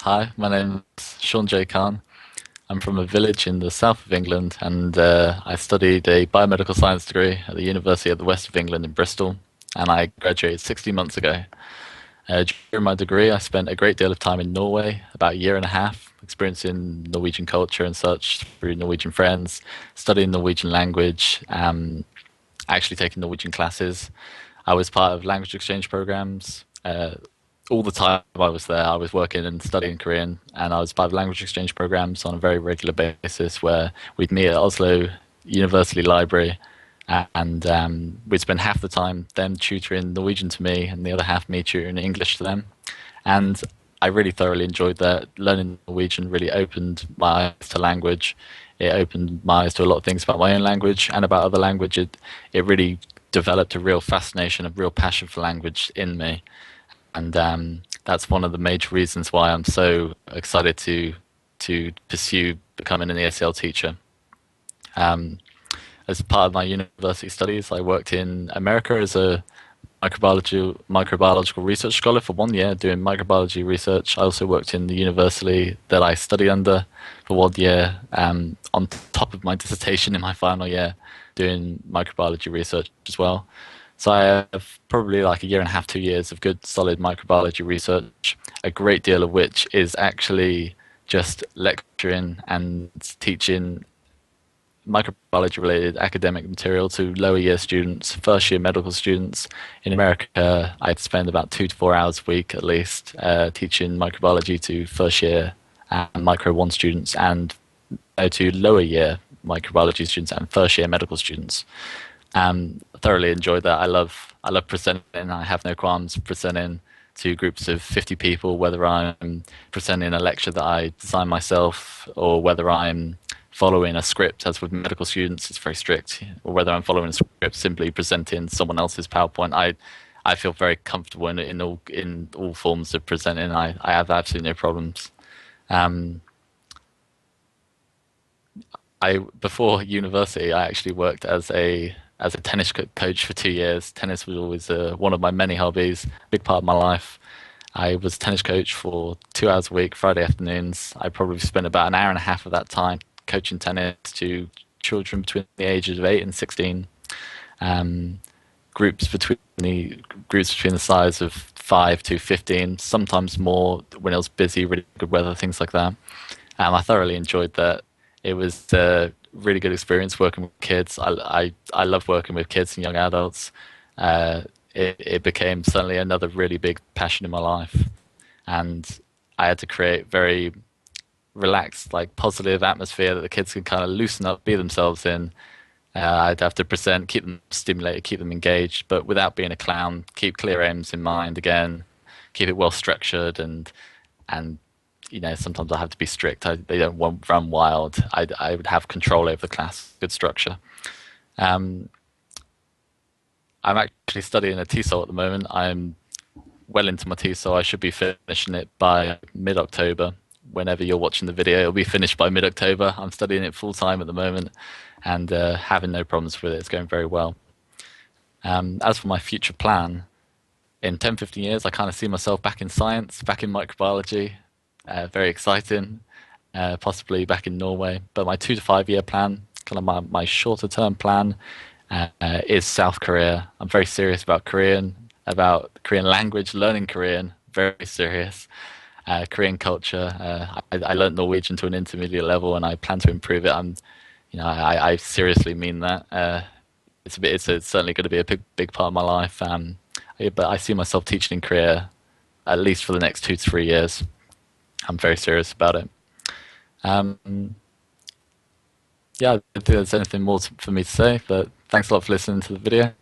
Hi, my name's Sean J. Khan. I'm from a village in the south of England, and I studied a biomedical science degree at the University of the West of England in Bristol, and I graduated 16 months ago. During my degree, I spent a great deal of time in Norway, about a year and a half, experiencing Norwegian culture and such through Norwegian friends, studying Norwegian language, actually taking Norwegian classes. I was part of language exchange programs. All the time I was there, I was working and studying Korean, and I was part of language exchange programs on a very regular basis where we'd meet at Oslo University Library, and we'd spend half the time them tutoring Norwegian to me, and the other half me tutoring English to them. And I really thoroughly enjoyed that. Learning Norwegian really opened my eyes to language. It opened my eyes to a lot of things about my own language and about other language. It really developed a real fascination, a real passion for language in me, and that's one of the major reasons why I'm so excited to pursue becoming an ESL teacher. Um, as part of my university studies, I worked in America as a microbiological research scholar for 1 year doing microbiology research. I also worked in the university that I study under for 1 year, on top of my dissertation in my final year, doing microbiology research as well. So I have probably like a year and a half, 2 years of good solid microbiology research, a great deal of which is actually just lecturing and teaching microbiology related academic material to lower year students, first year medical students. In America, I'd spend about 2 to 4 hours a week at least teaching microbiology to first year and micro one students, and to lower year microbiology students and first year medical students. Thoroughly enjoyed that. I love presenting. I have no qualms presenting to groups of 50 people, whether I'm presenting a lecture that I design myself or whether I'm following a script. As with medical students, it's very strict, or whether I'm following a script, simply presenting someone else's PowerPoint. I feel very comfortable in all forms of presenting. I have absolutely no problems. Um, I before university, I actually worked as a tennis coach for 2 years. Tennis was always one of my many hobbies, big part of my life. I was a tennis coach for 2 hours a week, Friday afternoons. I probably spent about an hour and a half of that time coaching tennis to children between the ages of 8 and 16. Um, groups between the size of 5 to 15, sometimes more when it was busy, really good weather, things like that. I thoroughly enjoyed that. It was a really good experience working with kids. I love working with kids and young adults. It became suddenly another really big passion in my life, and I had to create very relaxed, like positive atmosphere that the kids could kind of loosen up, be themselves in. I'd have to present, keep them stimulated, keep them engaged, but without being a clown. Keep clear aims in mind again, keep it well structured, and sometimes I have to be strict. They don't want run wild. I would have control over the class, good structure. Um, I'm actually studying a TESOL at the moment. I'm well into my TESOL. I should be finishing it by mid-October. Whenever you're watching the video, it'll be finished by mid-October. I'm studying it full time at the moment, and having no problems with it. It's going very well. As for my future plan, in 10, 15 years, I kind of see myself back in science, back in microbiology. Very exciting, possibly back in Norway. But my 2 to 5 year plan, kind of my shorter term plan, is South Korea. I'm very serious about Korean language, learning Korean, very serious. Korean culture. I learned Norwegian to an intermediate level, and I plan to improve it. I seriously mean that. It's certainly going to be a big part of my life. But I see myself teaching in Korea at least for the next 2 to 3 years. I'm very serious about it. Um, yeah, I don't think there's anything more for me to say, but thanks a lot for listening to the video.